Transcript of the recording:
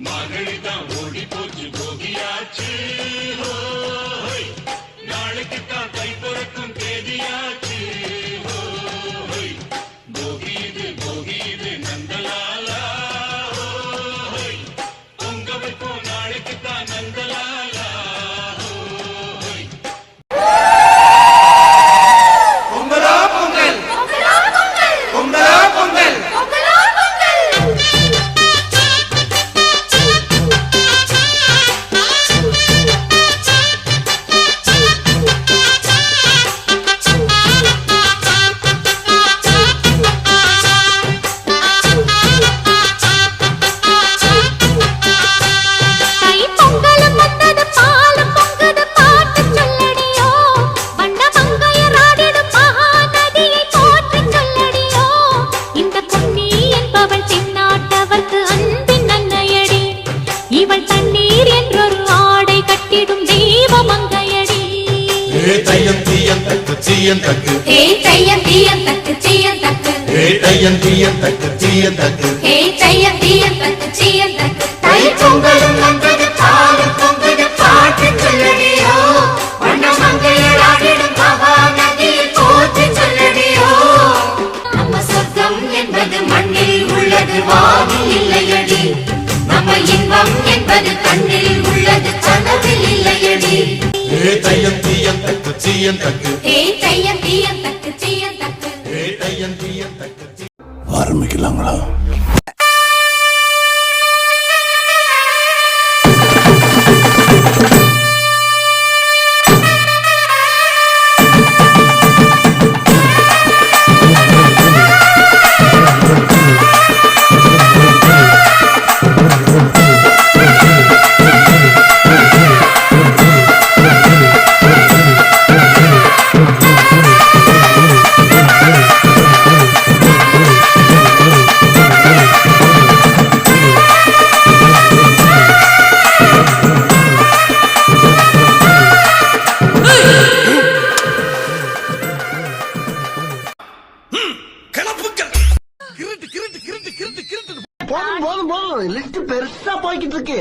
மார்கழிதான் ஓடி போச்சு போகியாச்சு நாளைக்கு தான் கை பிறக்கும் தேதியாச்சு போகியது நந்தலாலா பொங்க வைப்போம் நாளைக்கு தான் நந்தலாலா பொங்கலா பொங்கல் பொங்கலா பொங்கல் பொங்கலும் வந்தது பாலும் பொங்குது பாட்டு சொல்லடியோ வண்ண மங்கையர் ஆடிடும் மகா நதியை போற்றி சொல்லடியோ நம்ம சொர்க்கம் என்பது மண்ணில் உள்ளது வானில் இல்லையடி நம்ம இன்பம் என்பது கண்ணில் உள்ளது கனவில் இல்லையடி ஆரம்பிக்கலாங்களா? போதும் லிஸ்ட் பெருசா போய்கிட்டு இருக்கு.